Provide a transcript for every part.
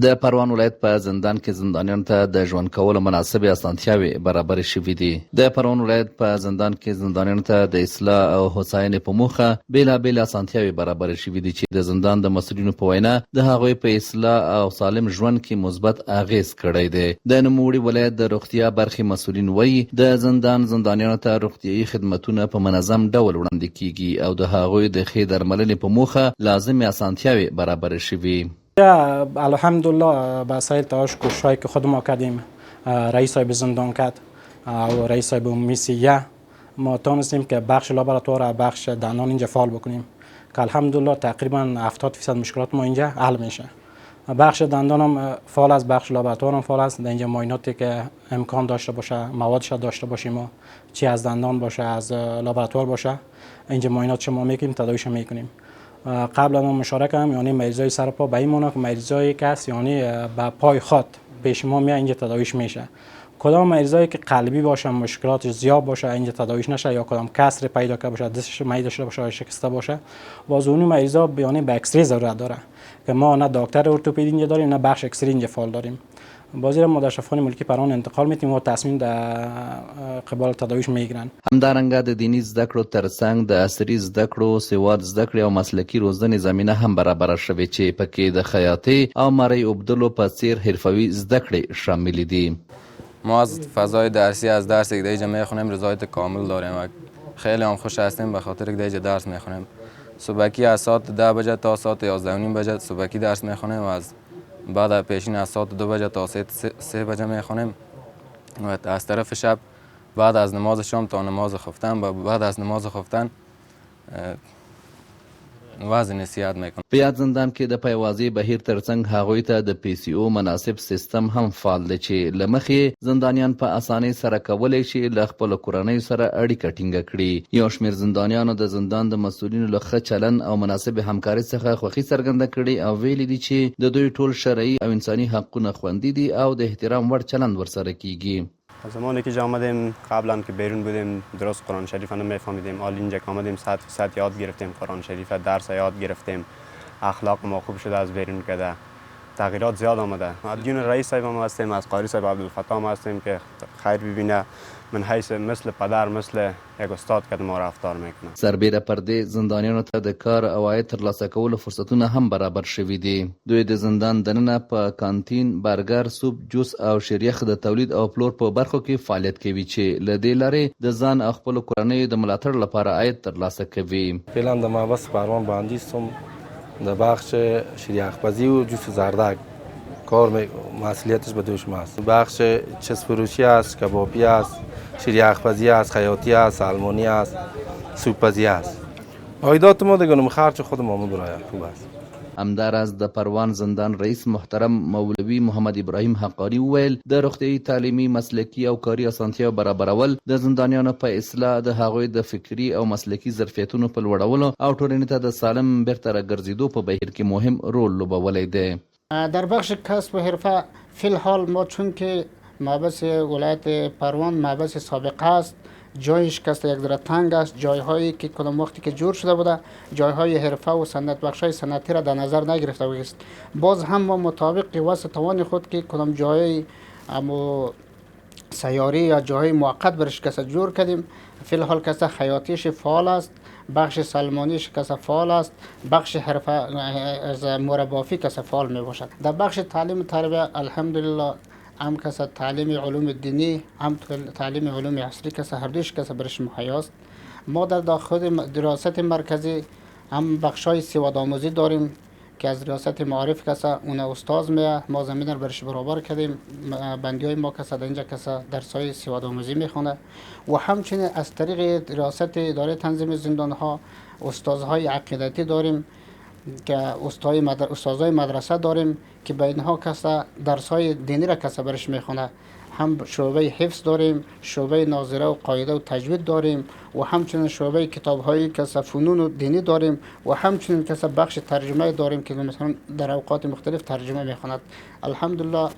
د پروان ولایت په زندان کې زندانیانو ته د ژوند کولو مناسبې اسانتیاوې برابر شوې دي. د پروان ولایت په زندان کې زندانیانو ته د اصلاح او هوساینې په موخه بیلابیل اسانتیاوې برابر شوې دي چې د زندان د مسؤلینو په وینا د هغوی په اصلاح او سالم ژوند کې مثبت اغیز کړی دی. د نوموړي ولایت د روغتیا برخې مسؤلین وایي د زندانیانو ته روغتیايي خدمتونه په منظم ډول وړاندې کیږي او د هغوی د ښې درملنې په موخه لازمې اسانتیاوې برابر شوي. الحمدلله به سایل تلاش کوششایی که خود ما کردیم، رئیس صاحب زندان کرد و رئیس صاحب میسیه، ما تونستیم که بخش لابراتوار و بخش دندان اینجا فعال بکنیم که الحمدلله تقریبا 70% مشکلات ما اینجا حل میشه. بخش دندان هم فعال است، بخش لابراتوار هم فعال است. در اینجا معایناتی که امکان داشته باشه، موادش داشته باشیم ما، چی از دندان باشه از لابراتوار باشه، اینجا معاینات شما میکنیم، تداویش میکنیم. قبلا ما مشارکت هم یعنی مریضای سر پا به این معنی که مریضایی که است یعنی به پای خود پیش ما میاد اینجا تداویش میشه. کدام مریضایی که قلبی باشه، مشکلاتش زیاد باشه، اینجا تداویش نشه یا کدام کسر پیدا کرده باشه، دستش معده شده باشه یا شکسته باشه، باز اون مریضا یعنی به اکسری ضرورت داره که ما نه دکتر ارتوپدی اینجا داریم نه بخش اکسری اینجا فعال داریم. بازی را ما در شفاخانه ملکی پروان انتقال میتیم و تصمیم در قبال تداویش میگیرن. همدارنګه د دینی زده کړو ترڅنګ د عصري زده کړو، سواد زده کړې او مسلکي روزنې زمینه هم برابره شوې چې پکې د خیاطۍ او مرۍ اوبدلو په څیر حرفوي زده کړې شامل دي. ما از فضای درسی از درس که اینجا میخونیم رضایت کامل داریم و خیلی هم خوش هستیم به خاطر که اینجا درس میخونیم. صبحی از ساعت 10 بجه تا ساعت 11 و نیم بجه صبحی درس میخونیم و از بعد پیشین از ساعت 2 بجه تا 3 بجه میخونیم و از طرف شب بعد از نماز شام تا نماز خفتن و بعد از نماز خفتن وضع نصیحت میکنم. په یاد زندان کې د پیوازي بهیر ترڅنګ هغوی ته د پی سی او مناسب سیستم هم فعال دی چې له مخې زندانیان په اسانۍ سره کولی شي له خپلو کورنیو سره اړیکه ټینګه کړي. یو شمېر زندانیانو د زندان د مسؤلینو له ښه چلن او مناسب همکارۍ څخه خوښي څرګنده کړې او ویلي دي چې د دوی ټول شرعي او انساني حقونه خوندي دي او د احترام وړ چلند ورسره کیږي. زمانی که آمدیم قبلا که بیرون بودیم درست قرآن شریف نمیفهمیدیم، حالا اینجا که آمدیم 100% یاد گرفتیم قرآن شریف، درس یاد گرفتیم، اخلاق ما خوب شده از بیرون کده، تغییرات زیاد آمده. مدیون رئیس صاحب هم هستیم، از قاری صاحب عبدالفتاح هم هستیم که خیر ببینه، من حیث مثل پدر مثل یک استاد که ما رفتار میکنه. سربیره پر دې زندانیانو ته د کار او عاید ترلاسه کولو فرصتونه هم برابر شوي دي. دوی د زندان دننه په کانتین، برګر، سوپ، جوس او شیریخ د تولید او پلور په برخو کې فعالیت کوي چې له دې لارې د ځان او خپلو کورنیو د ملاتړ لپاره عاید ترلاسه کوي. فعلا د محبس پروان باندې سم د بخش شیریخ‌پزی و جوس زردک کار مسئولیتش به دوش ماست. بخش چسب فروشی است، کبابی است، شیریخ‌پزی است، خیاطی است، سلمانی است، سوپ‌پزی است. عایدات ما دیگه خرج خود ما برای خوب است. همداراز د پروان زندان رئیس محترم مولوی محمد ابراهیم حقانی وویل د روغتیايي تعلیمي مسلکي او کاري اسانتیاو برابرول د زندانیانو په اصلاح د هغوی د فکري او مسلکي ظرفیتونو په لوړولو او ټولنې ته د سالم بیرته راګرځېدو په بهیر کې مهم رول لوبولی دی. در بخش کسب و حرفه فی الحال ما چون که محبس ولایت پروان محبس سابقه است، جایش کست یک ذره تنگ است، جایهایی که کدام وقتی که جور شده بوده جایهای حرفه و صنعت بخشای صنعتی را در نظر نگرفته است. باز هم ما مطابق واسه توان خود که کدام جای اما سیاری یا جای موقت برش کس جور کردیم. فی الحال کس خیاطیش فعال است، بخش سلمانیش کس فعال است، بخش حرفه از مربافی کس فعال می باشد. در بخش تعلیم تربیت الحمدلله هم کس تعلیم علوم دینی هم تعلیم علوم عصری کس هر دوش کس برش مهیاست. ما در داخل دراست مرکزی هم بخشای سواد آموزی داریم که از ریاست معارف کس اون استاد میه، ما زمین رو برش برابر کردیم. بندی های ما کس در اینجا کس درسای سواد آموزی میخونه و همچنین از طریق ریاست اداره تنظیم زندان ها استادهای عقیدتی داریم که استادای مدرسه داریم که به اینها کس درسای دینی را کس برش میخونه. هم شعبه حفظ داریم، شعبه ناظره و قاعده و تجوید داریم و همچنین شعبه کتاب‌های کس فنون و دینی داریم و همچنین کس بخش ترجمه داریم که مثلا در اوقات مختلف ترجمه میخواند. الحمدلله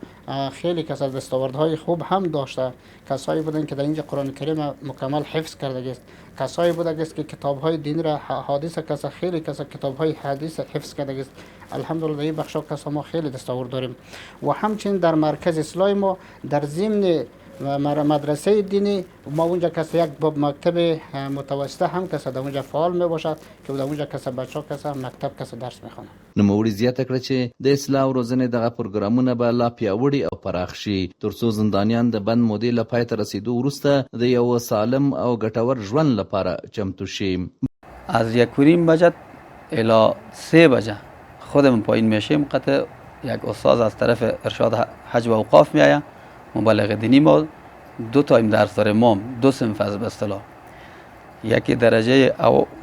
خیلی کس دستاوردهای خوب هم داشته. کسایی بودن که در اینجا قرآن کریم مکمل حفظ کرده است، کسایی بوده است که کتاب‌های دینی را حدیث کس خیلی کس کتاب‌های حدیث حفظ کرده است. الحمدلله در این بخش کسا ما خیلی دستاورد داریم و همچنین در مرکز اصلاح ما در ضمن مدرسه دینی ما اونجا کسی یک مکتب متوسطه هم کسی در اونجا فعال می باشد که در اونجا کسی بچه ها کسی مکتب کسی درس میخونه. نوموړي زیاته کړه چې د اصلاح او روزنې دغه پروګرامونه به لا پیاوړي او پراخ شي ترڅو زندانیان د بند مودې له پای ته رسیدو وروسته د یو سالم او ګټور ژوند لپاره چمتو شي. از 1:30 بجه الی 3 بجه خودمون پایین میشیم. قطع یک استاد از طرف ارشاد حج و اوقاف میآید، مبلغ دینی ما 2 تایم درس داره، ما 2 صنف از به اصطلاح، یکی درجه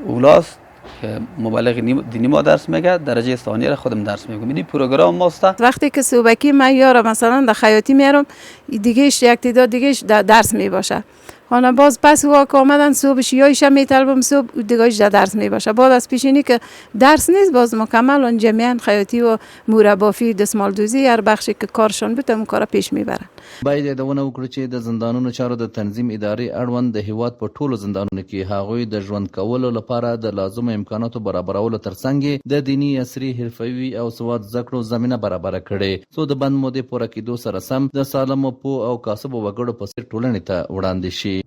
اولاست که مبلغ دینی ما درس میگه، درجه ثانی را خودم درس میگم. این پروگرام ماسته. وقتی که صبحکی من یارم مثلا در خیاطی میارم دیگهش یک تعداد دیگهش درس میباشه. حالا باز پس واک آمدن صبحش یایش میطلبم صبح دیگهش درس میباشه. بعد از پیشینی که درس نیست باز مکمل اون جمعیان خیاطی و مربافی دستمال دوزی هر بخشی که کارشون بود اون کارا پیش میبرن. باید یادونه وکړو چې د زندانونو چارو د تنظیم ادارې اړوند د هیواد په ټولو زندانونو کې هغوی د ژوند کولو لپاره د لازمو امکاناتو برابرولو ترڅنګ د دینی عصري حرفوي او سواد زده کړو زمینه برابره کړې څو د بند مودې پوره کېدو سره سم د سالمو پوه او کاسبو وګړو په څیر ټولنې ته وړاندې شي.